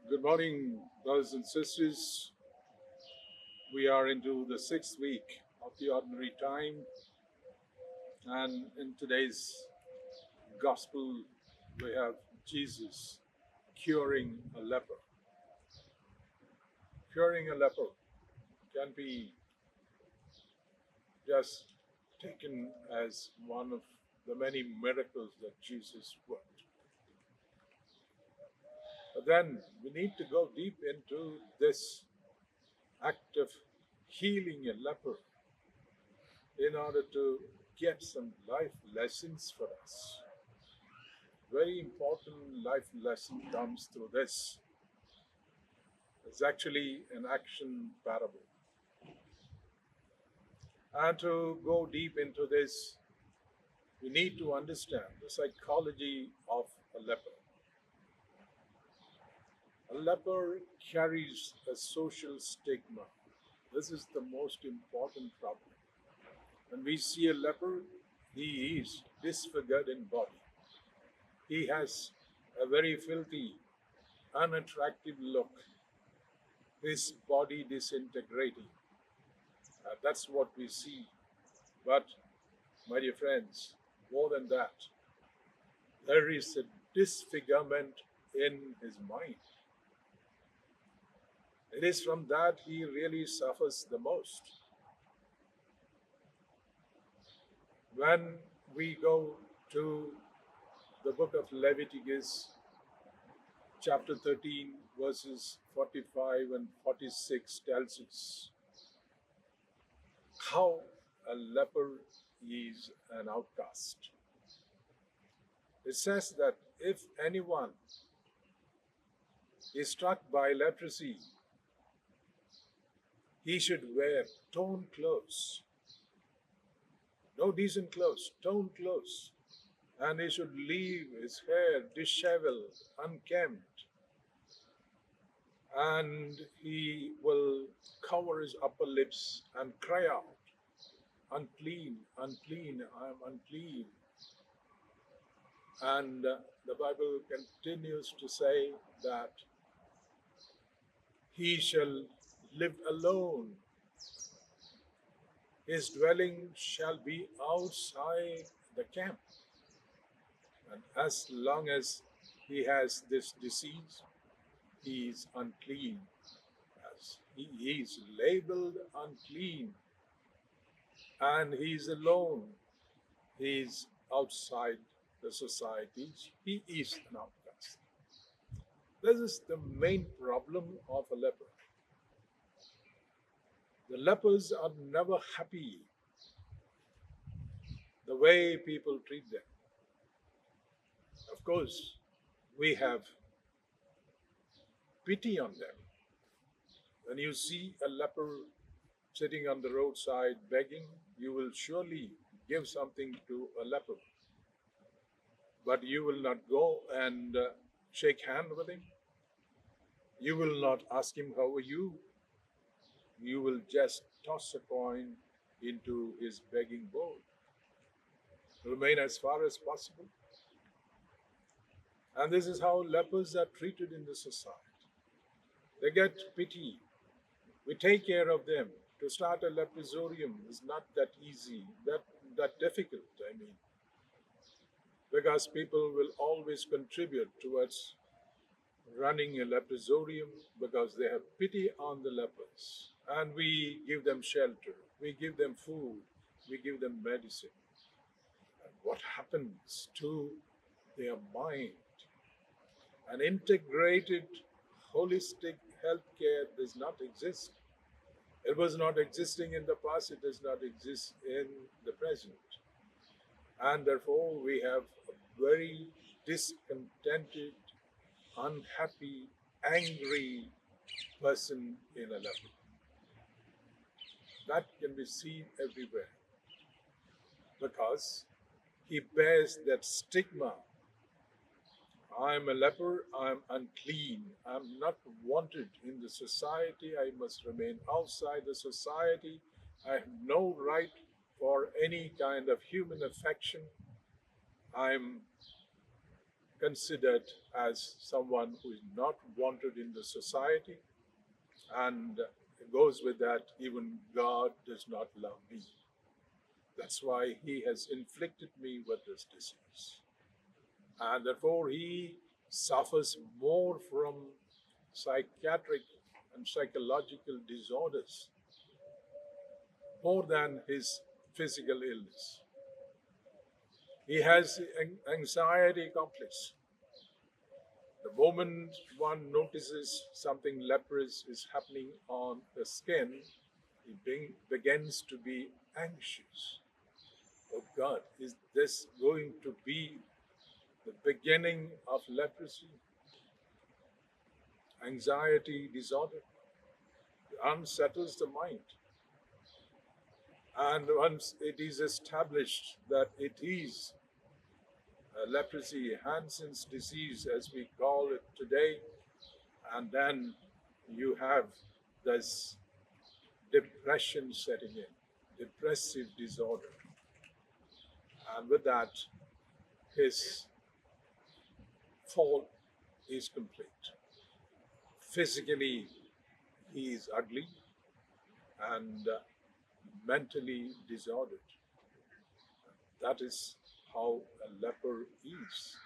Good morning, brothers and sisters. We are into the sixth week of the ordinary time, and in today's gospel, we have Jesus curing a leper. Curing a leper can be just taken as one of the many miracles that Jesus worked. But then we need to go deep into this act of healing a leper in order to get some life lessons for us. Very important life lesson comes through this. It's actually an action parable. And to go deep into this, we need to understand the psychology of a leper. A leper carries a social stigma. This is the most important problem. When we see a leper, he is disfigured in body. He has a very filthy, unattractive look, his body disintegrating. That's what we see. But, my dear friends, more than that, there is a disfigurement in his mind. It is from that he really suffers the most. When we go to the book of Leviticus, chapter 13, verses 45 and 46 tells us how a leper is an outcast. It says that if anyone is struck by leprosy, he should wear torn clothes, no decent clothes, torn clothes, and he should leave his hair disheveled, unkempt, and he will cover his upper lips and cry out, unclean, unclean, I am unclean. And the Bible continues to say that he shall live alone. His dwelling shall be outside the camp. And as long as he has this disease, he is unclean. As he is labeled unclean and he is alone, he is outside the society. He is an outcast. This is the main problem of a leper. The lepers are never happy the way people treat them. Of course, we have pity on them. When you see a leper sitting on the roadside begging, you will surely give something to a leper. But you will not go and shake hand with him. You will not ask him, how are you? You will just toss a coin into his begging bowl. Remain as far as possible. And this is how lepers are treated in the society. They get pity. We take care of them. To start a leprosarium is not that easy, that difficult, I mean. Because people will always contribute towards running a leprosarium because they have pity on the lepers. And we give them shelter, we give them food, we give them medicine. And what happens to their mind? An integrated, holistic healthcare does not exist. It was not existing in the past, it does not exist in the present. And therefore, we have a very discontented, unhappy, angry person in a leper. That can be seen everywhere because he bears that stigma. I'm a leper, I'm unclean, I'm not wanted in the society, I must remain outside the society, I have no right for any kind of human affection, I'm considered as someone who is not wanted in the society, and it goes with that, even God does not love me. That's why he has inflicted me with this disease. And therefore, he suffers more from psychiatric and psychological disorders more than his physical illness. He has anxiety complex. The moment one notices something leprous is happening on the skin, he begins to be anxious. Oh God, is this going to be the beginning of leprosy? Anxiety disorder unsettles the mind. And once it is established that it is leprosy, Hansen's disease, as we call it today, and then you have this depression setting in, depressive disorder. And with that, his fall is complete. Physically, he is ugly and mentally disordered. That is how a leper is.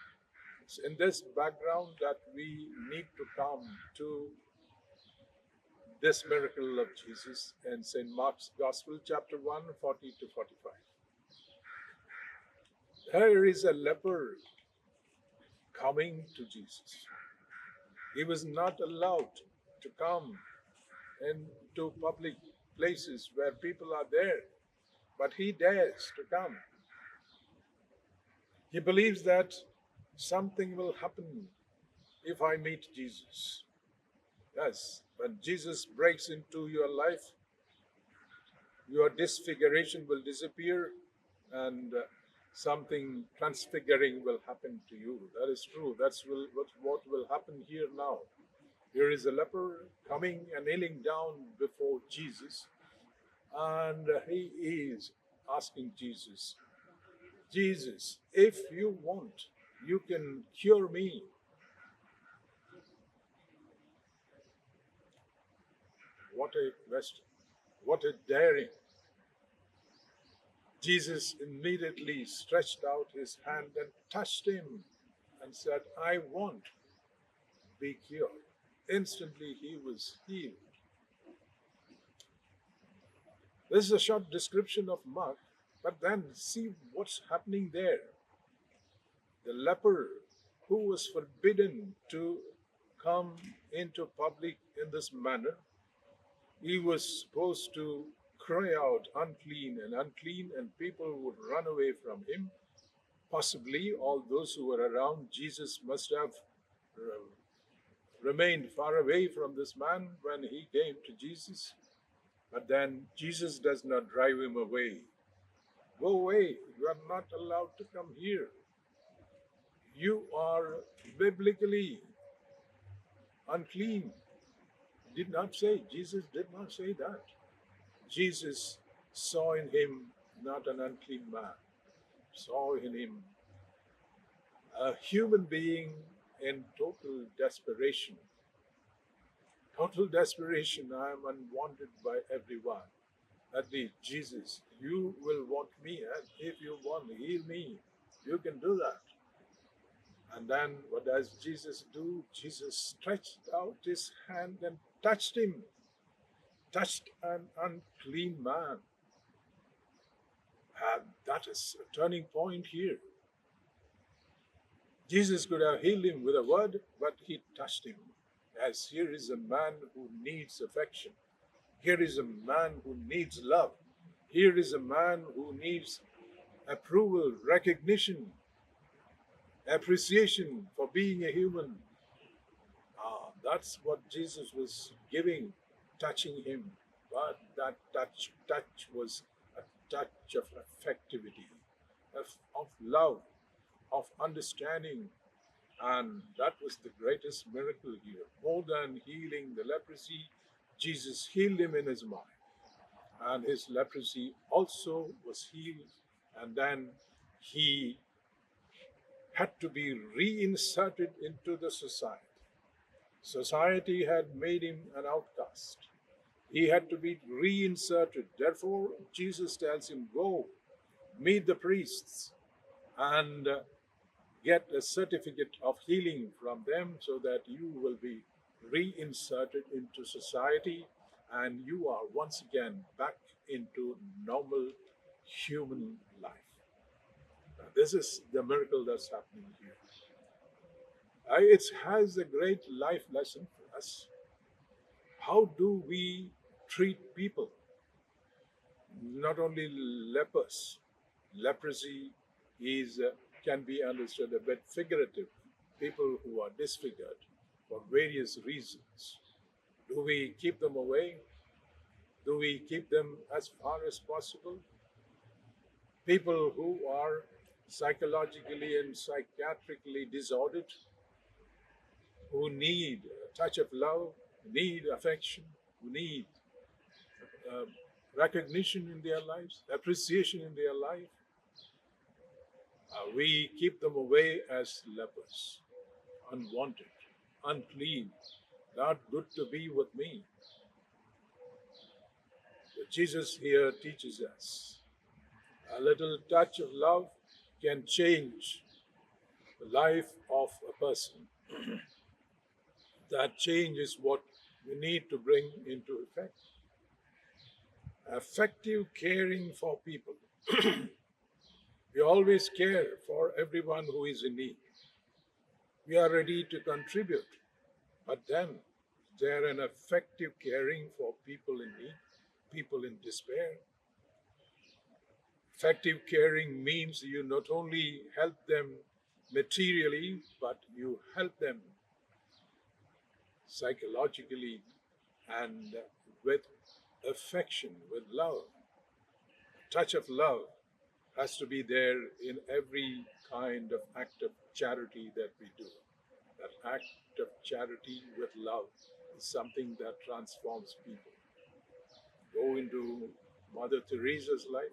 It's in this background that we need to come to this miracle of Jesus in St. Mark's Gospel, chapter 1, 40 to 45. Here is a leper coming to Jesus. He was not allowed to come into public places where people are there, but he dares to come. He believes that something will happen if I meet Jesus. Yes, when Jesus breaks into your life, your disfiguration will disappear and something transfiguring will happen to you. That is true. That's what will happen here now. Here is a leper coming and kneeling down before Jesus, and he is asking Jesus, Jesus, if you want, you can cure me. What a question. What a daring. Jesus immediately stretched out his hand and touched him and said, I want to be cured. Instantly he was healed. This is a short description of Mark, but then see what's happening there. The leper who was forbidden to come into public in this manner, he was supposed to cry out, unclean and unclean, and people would run away from him. Possibly all those who were around Jesus must have remained far away from this man when he came to Jesus. But then Jesus does not drive him away. Go away, you are not allowed to come here. You are biblically unclean. Jesus did not say that. Jesus saw in him not an unclean man, saw in him a human being in total desperation. Total desperation. I am unwanted by everyone. At least, Jesus, you will want me, and if you want to heal me, you can do that. And then what does Jesus do? Jesus stretched out his hand and touched him, touched an unclean man. And that is a turning point here. Jesus could have healed him with a word, but he touched him. As here is a man who needs affection. Here is a man who needs love. Here is a man who needs approval, recognition, appreciation for being a human. That's what Jesus was giving, touching him. But that touch was a touch of affectivity, of love, of understanding. And that was the greatest miracle here. More than healing the leprosy, Jesus healed him in his mind. And his leprosy also was healed. And then he had to be reinserted into the society. Society had made him an outcast. He had to be reinserted. Therefore, Jesus tells him, go meet the priests and get a certificate of healing from them so that you will be reinserted into society and you are once again back into normal human life. Now, this is the miracle that's happening here. It has a great life lesson for us. How do we treat people? Not only lepers. Leprosy is can be understood a bit figurative. People who are disfigured for various reasons. Do we keep them away? Do we keep them as far as possible? People who are psychologically and psychiatrically disordered, who need a touch of love, need affection, who need uh, recognition in their lives, appreciation in their life, we keep them away as lepers, unwanted, unclean, not good to be with me. But Jesus here teaches us a little touch of love can change the life of a person. That change is what we need to bring into effect. Effective caring for people. We always care for everyone who is in need. We are ready to contribute, but then there an effective caring for people in need, people in despair. Effective caring means you not only help them materially, but you help them psychologically and with affection, with love. A touch of love has to be there in every kind of act of charity that we do. That act of charity with love is something that transforms people. Go into Mother Teresa's life,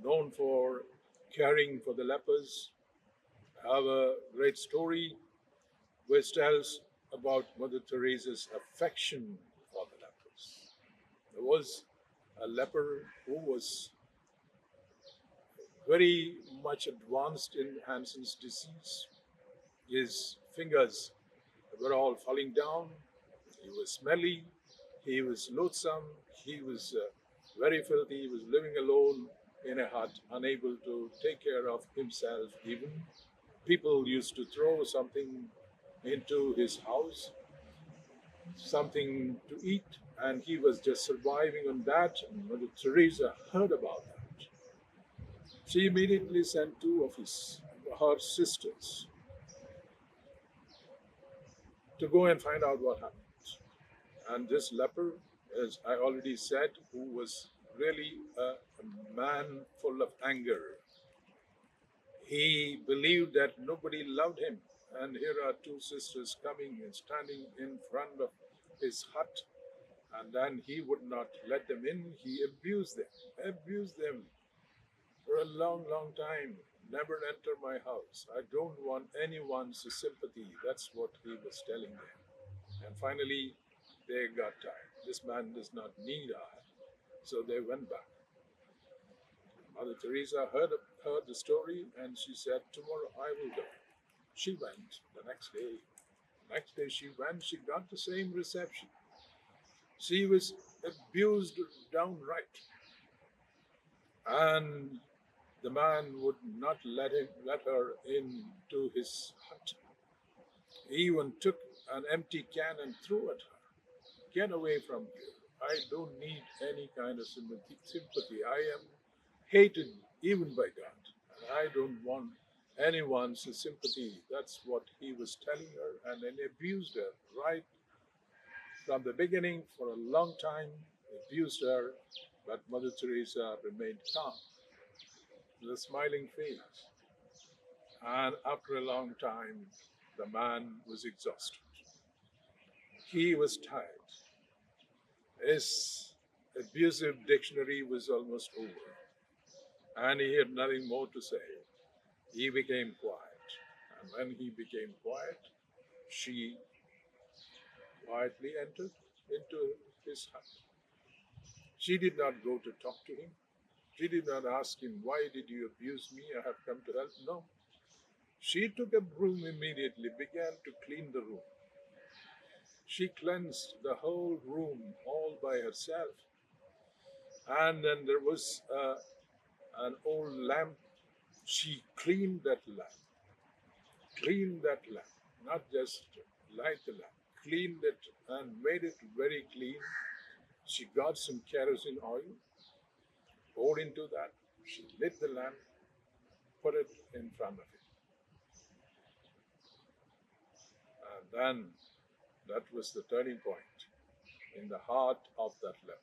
known for caring for the lepers. I have a great story which tells about Mother Teresa's affection for the lepers. There was a leper who was very much advanced in Hansen's disease. His fingers were all falling down. He was smelly. He was loathsome. He was very filthy. He was living alone in a hut, unable to take care of himself even. People used to throw something into his house, something to eat, and he was just surviving on that. And Mother Teresa heard about that. She immediately sent two of her sisters to go and find out what happened. And this leper, as I already said, who was really a man full of anger, he believed that nobody loved him. And here are two sisters coming and standing in front of his hut. And then he would not let them in. He abused them for a long, long time. Never enter my house. I don't want anyone's sympathy. That's what he was telling them. And finally, they got tired. This man does not need our help. So they went back. Mother Teresa heard the story and she said, tomorrow I will go. She went the next day. Next day she went, she got the same reception. She was abused downright. And the man would not let her into his hut. He even took an empty can and threw at her. Get away from here. I don't need any kind of sympathy. I am hated even by God. And I don't want anyone's sympathy. That's what he was telling her, and then abused her right from the beginning for a long time. Abused her, but Mother Teresa remained calm with a smiling face. And after a long time, the man was exhausted. He was tired. His abusive dictionary was almost over, and he had nothing more to say. He became quiet. And when he became quiet, she quietly entered into his hut. She did not go to talk to him. She did not ask him, "Why did you abuse me? I have come to help." No. She took a broom immediately, began to clean the room. She cleansed the whole room all by herself. And then there was an old lamp. She cleaned that lamp, not just light the lamp, cleaned it and made it very clean. She got some kerosene oil, poured into that. She lit the lamp, put it in front of him. And then that was the turning point in the heart of that leper.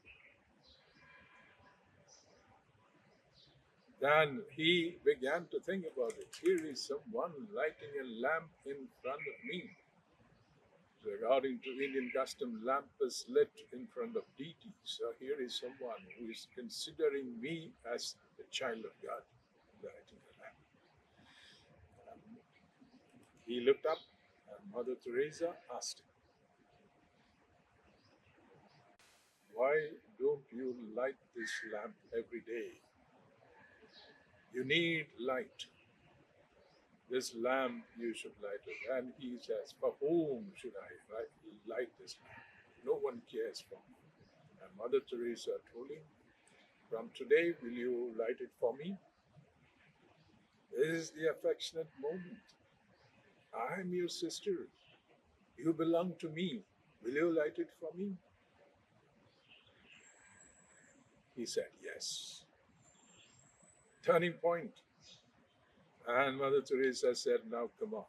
Then he began to think about it. Here is someone lighting a lamp in front of me. According to Indian custom, lamp is lit in front of deities. So here is someone who is considering me as the child of God, lighting a lamp. And he looked up, and Mother Teresa asked him, "Why don't you light this lamp every day? You need light. This lamp you should light it." And he says, "For whom should I light this lamp? No one cares for me." And Mother Teresa told him, "From today, will you light it for me? This is the affectionate moment. I am your sister. You belong to me. Will you light it for me?" He said, "Yes." Turning point. And Mother Teresa said, "Now come on,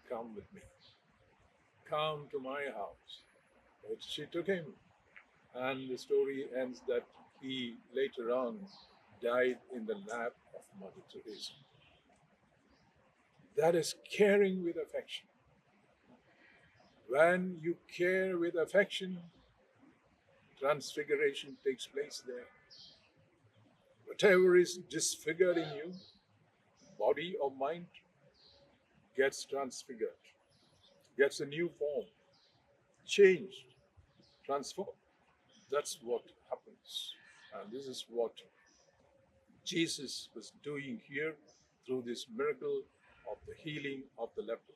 come with me. Come to my house." But she took him, and the story ends that he later on died in the lap of Mother Teresa. That is caring with affection. When you care with affection, transfiguration takes place there. Whatever is disfigured in you, body or mind, gets transfigured, gets a new form, changed, transformed. That's what happens. And this is what Jesus was doing here through this miracle of the healing of the leper.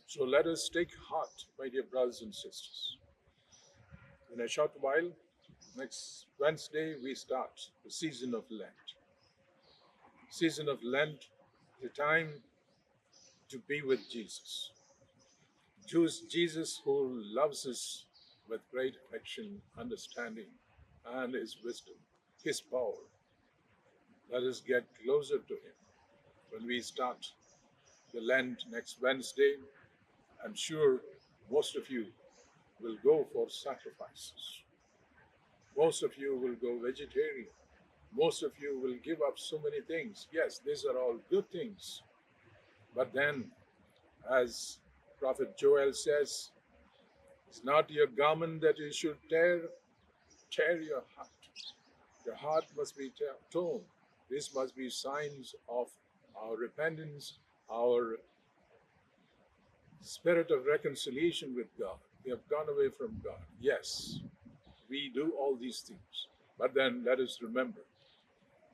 So let us take heart, my dear brothers and sisters. In a short while, next Wednesday, we start the season of Lent. Season of Lent, the time to be with Jesus. Jesus who loves us with great affection, understanding, and his wisdom, his power. Let us get closer to him. When we start the Lent next Wednesday, I'm sure most of you will go for sacrifices. Most of you will go vegetarian. Most of you will give up so many things. Yes, these are all good things. But then, as Prophet Joel says, "It's not your garment that you should tear your heart. Your heart must be torn. This must be signs of our repentance, our spirit of reconciliation with God. We have gone away from God." Yes, we do all these things. But then let us remember,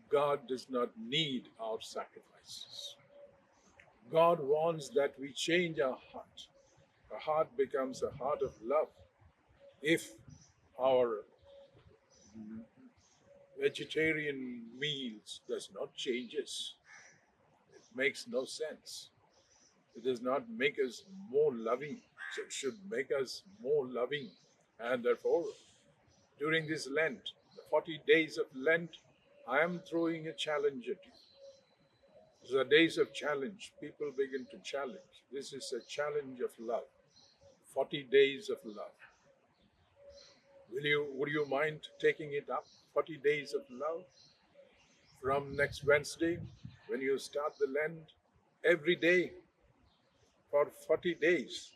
God does not need our sacrifices. God wants that we change our heart. Our heart becomes a heart of love. If our vegetarian meals does not change us, it makes no sense. It does not make us more loving. So it should make us more loving. And therefore, during this Lent, the 40 days of Lent, I am throwing a challenge at you. These are days of challenge. People begin to challenge. This is a challenge of love. 40 days of love. Would you mind taking it up? 40 days of love from next Wednesday when you start the Lent. Every day for 40 days,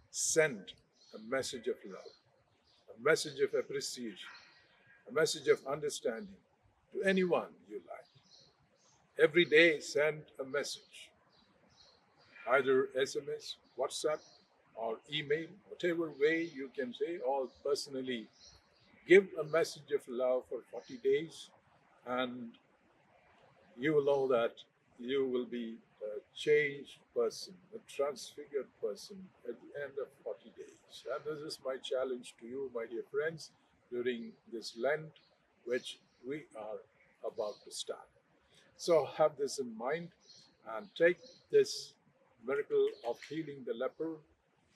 send a message of love, a message of appreciation, a message of understanding to anyone you like. Every day, send a message, either SMS, WhatsApp, or email, whatever way you can say, or personally. Give a message of love for 40 days, and you will know that you will be a changed person, a transfigured person at the end of 40 days. And this is my challenge to you, my dear friends, during this Lent, which we are about to start. So have this in mind and take this miracle of healing the leper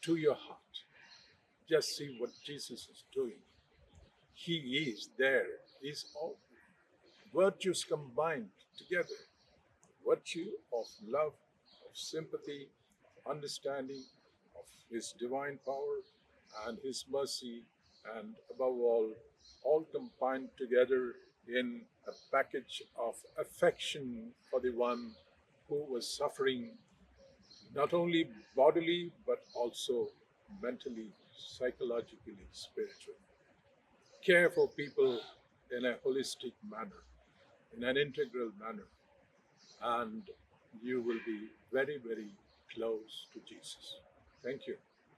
to your heart. Just see what Jesus is doing. He is there. He's all virtues combined together. Virtue of love, of sympathy, of understanding, of His divine power and His mercy, and above all combined together in a package of affection for the one who was suffering not only bodily but also mentally, psychologically, spiritually. Care for people in a holistic manner, in an integral manner, and you will be very, very close to Jesus. Thank you.